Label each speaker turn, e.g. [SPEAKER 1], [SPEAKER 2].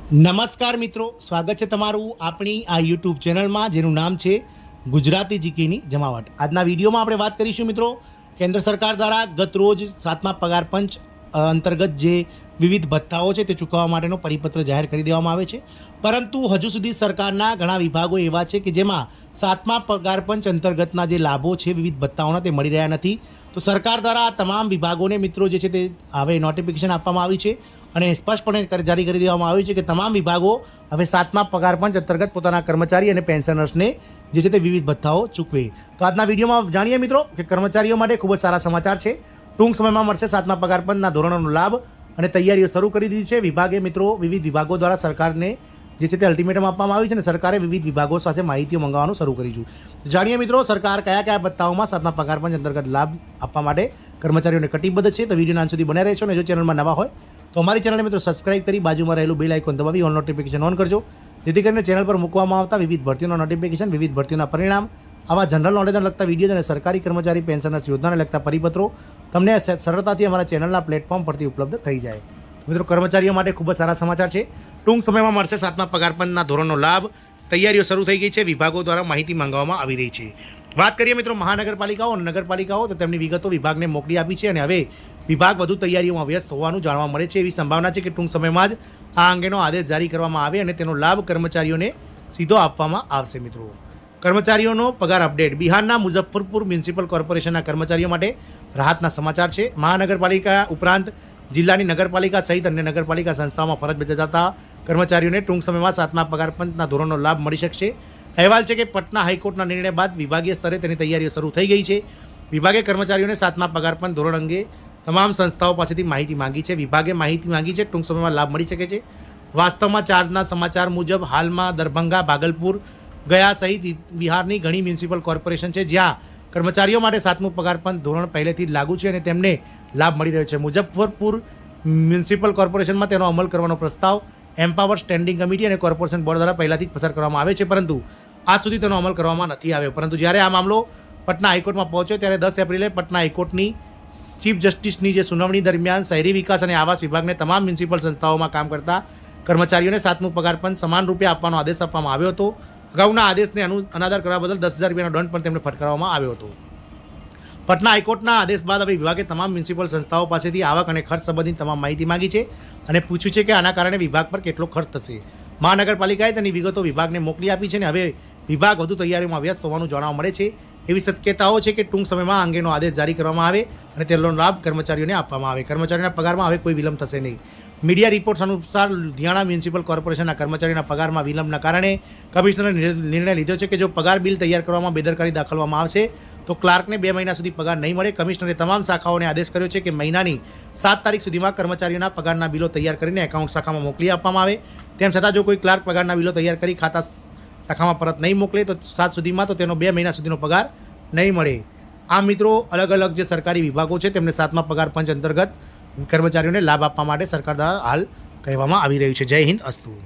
[SPEAKER 1] નમસ્કાર મિત્રો, સ્વાગત છે તમારું આપણી આ યુટ્યુબ ચેનલમાં જેનું નામ છે ગુજરાતી જીકેની જમાવટ। આજના વિડીયોમાં આપણે વાત કરીશું મિત્રો, કેન્દ્ર સરકાર દ્વારા ગત રોજ 7મા પગાર પંચ અંતર્ગત જે વિવિધ ભથ્થાઓ છે તે ચૂકવવા માટેનો પરિપત્ર જાહેર કરી દેવામાં આવે છે, પરંતુ હજુ સુધી સરકારના ઘણા વિભાગો એવા છે કે જેમાં 7મા પગાર પંચ અંતર્ગતના જે લાભો છે વિવિધ ભથ્થાઓના તે મળી રહ્યા નથી। તો સરકાર દ્વારા આ તમામ વિભાગોને મિત્રો જે છે તે હવે નોટિફિકેશન આપવામાં આવી છે અને સ્પષ્ટપણે જારી કરી દેવામાં આવ્યું છે કે તમામ વિભાગો હવે 7મા પગાર પંચ અંતર્ગત પોતાના કર્મચારી અને પેન્શનર્સને જે છે તે વિવિધ ભથ્થાઓ ચૂકવે। તો આજના વિડીયોમાં જાણીએ મિત્રો કે કર્મચારીઓ માટે ખૂબ જ સારા સમાચાર છે। ટૂંક સમયમાં મળશે 7મા પગાર પંચના ધોરણોનો લાભ અને તૈયારીઓ શરૂ કરી દીધી છે। વિભાગે મિત્રો વિવિધ વિભાગો દ્વારા સરકારને જે છે તે અલ્ટિમેટમ આપવામાં આવ્યું છે અને સરકારે વિવિધ વિભાગો સાથે માહિતીઓ મંગાવવાનું શરૂ કર્યું છે। જાણીએ મિત્રો સરકાર કયા કયા ભથ્થાઓમાં 7મા પગાર પંચ અંતર્ગત લાભ આપવા માટે કર્મચારીઓને કટિબદ્ધ છે। તો વિડીયોના અંત સુધી બનાવી રહેશો અને જો ચેનલમાં નવા હોય તો અમારી ચેનલને મિત્રો સબસ્ક્રાઇબ કરી બાજુમાં રહેલું બેલ આઇકોન દબાવી ઓલ નોટિફિકેશન ઓન કરજો, જેથી કરીને ચેનલ પર મૂકવામાં આવતા વિવિધ ભરતીઓના નોટિફિકેશન, વિવિધ ભરતીઓના પરિણામ, આવા જનરલ નોલેજને લગતા વિડીયો અને સરકારી કર્મચારી પેન્શનર્સ યોજનાને લગતા પરિપત્રો તમને સરળતાથી અમારા ચેનલના પ્લેટફોર્મ પરથી ઉપલબ્ધ થઈ જાય। મિત્રો કર્મચારીઓ માટે ખૂબ જ સારા સમાચાર છે। ટૂંક સમયમાં મળશે 7મા પગાર પંચના ધોરણનો લાભ। તૈયારીઓ શરૂ થઈ ગઈ છે, વિભાગો દ્વારા માહિતી માંગવામાં આવી રહી છે। વાત કરીએ મિત્રો મહાનગરપાલિકાઓ અને નગરપાલિકાઓ, તો તેમની વિગતો વિભાગને મોકલી આપી છે અને હવે વિભાગ વધુ તૈયારીઓમાં વ્યસ્ત હોવાનું જાણવા મળે છે। એવી સંભાવના છે કે ટૂંક સમયમાં જ આ અંગેનો આદેશ જારી કરવામાં આવે અને તેનો લાભ કર્મચારીઓને સીધો આપવામાં આવશે। મિત્રો કર્મચારીઓનો પગાર અપડેટ। બિહારના મુઝફ્ફરપુર મ્યુનિસિપલ કોર્પોરેશનના કર્મચારીઓ માટે રાહતના સમાચાર છે। મહાનગરપાલિકા ઉપરાંત જિલ્લાની નગરપાલિકા સહિત અન્ય નગરપાલિકા સંસ્થાઓમાં ફરજ બજાવતા કર્મચારીઓને ટૂંક સમયમાં 7મા પગાર પંચના ધોરણનો લાભ મળી શકશે। અહેવાલ છે કે પટના હાઈકોર્ટના નિર્ણય બાદ વિભાગીય સ્તરે તેની તૈયારીઓ શરૂ થઈ ગઈ છે। વિભાગે કર્મચારીઓને 7મા પગાર પંચ ધોરણ અંગે તમામ સંસ્થાઓ પાસેથી માહિતી માંગી છે। વિભાગે માહિતી માંગી છે, ટૂંક સમયમાં લાભ મળી શકે છે। વાસ્તવમાં ચાર્જના સમાચાર મુજબ હાલમાં દરભંગા, ભાગલપુર, ગયા સહિત બિહારની ઘણી મ્યુનિસિપલ કોર્પોરેશન છે જ્યાં કર્મચારીઓ માટે 7મું પગાર પંચ ધોરણ પહેલેથી જ લાગુ છે અને તેમને લાભ મળી રહ્યો છે। મુઝફ્ફરપુર મ્યુનિસિપલ કોર્પોરેશનમાં તેનો અમલ કરવાનો પ્રસ્તાવ એમ્પાવર સ્ટેન્ડિંગ કમિટી અને કોર્પોરેશન બોર્ડ દ્વારા પહેલાથી જ પસાર કરવામાં આવે છે, પરંતુ આજ સુધી તેનો અમલ કરવામાં નથી આવ્યો। પરંતુ જ્યારે આ મામલો પટના હાઈકોર્ટમાં પહોંચ્યો ત્યારે 10 એપ્રિલે પટના હાઈકોર્ટની ચીફ જસ્ટિસની જે સુનાવણી દરમિયાન શહેરી વિકાસ અને આવાસ વિભાગને તમામ મ્યુનિસિપલ સંસ્થાઓમાં કામ કરતા કર્મચારીઓને 7મું પગાર પંચ સમાન રૂપે આપવાનો આદેશ આપવામાં આવ્યો હતો। અગાઉના આદેશને અનાદર કરવા બદલ 10,000 રૂપિયાનો દંડ પણ તેમને ફટકારવામાં આવ્યો હતો। પટના હાઈકોર્ટના આદેશ બાદ હવે વિભાગે તમામ મ્યુનિસિપલ સંસ્થાઓ પાસેથી આવક અને ખર્ચ સંબંધિત તમામ માહિતી માંગી છે અને પૂછ્યું છે કે આના કારણે વિભાગ પર કેટલો ખર્ચ થશે। મહાનગરપાલિકાએ તેની વિગતો વિભાગને મોકલી આપી છે અને હવે વિભાગ વધુ તૈયારીઓમાં વ્યસ્ત હોવાનું જાણવા મળે છે। એવી શક્યતાઓ છે કે ટૂંક સમયમાં અંગેનો આદેશ જારી કરવામાં આવે અને તેનો લાભ કર્મચારીઓને આપવામાં આવે। કર્મચારીઓના પગારમાં હવે કોઈ વિલંબ થશે નહીં। મીડિયા રિપોર્ટ્સ અનુસાર લુધિયાણા મ્યુનિસિપલ કોર્પોરેશનના કર્મચારીઓના પગારમાં વિલંબના કારણે કમિશનરે નિર્ણય લીધો છે કે જો પગાર બિલ તૈયાર કરવામાં બેદરકારી દાખવવામાં આવશે તો ક્લાર્કને 2 મહિના સુધી પગાર નહીં મળે। કમિશનરે તમામ શાખાઓને આદેશ કર્યો છે કે મહિનાની 7 તારીખ સુધીમાં કર્મચારીઓના પગારના બિલો તૈયાર કરીને એકાઉન્ટ શાખામાં મોકલી આપવામાં આવે। તેમ છતાં જો કોઈ ક્લાર્ક પગારના બિલો તૈયાર કરી ખાતા શાખામાં પરત નહીં મોકલે તો 7 સુધીમાં તો તેનો 2 મહિના સુધીનો પગાર નહીં મળે। આ મિત્રો અલગ અલગ જે સરકારી વિભાગો છે તેમને 7મા પગાર પંચ અંતર્ગત કર્મચારીઓને લાભ આપવા માટે સરકાર દ્વારા હાલ કહેવામાં આવી રહ્યું છે। જય હિન્દ, અસ્તુ।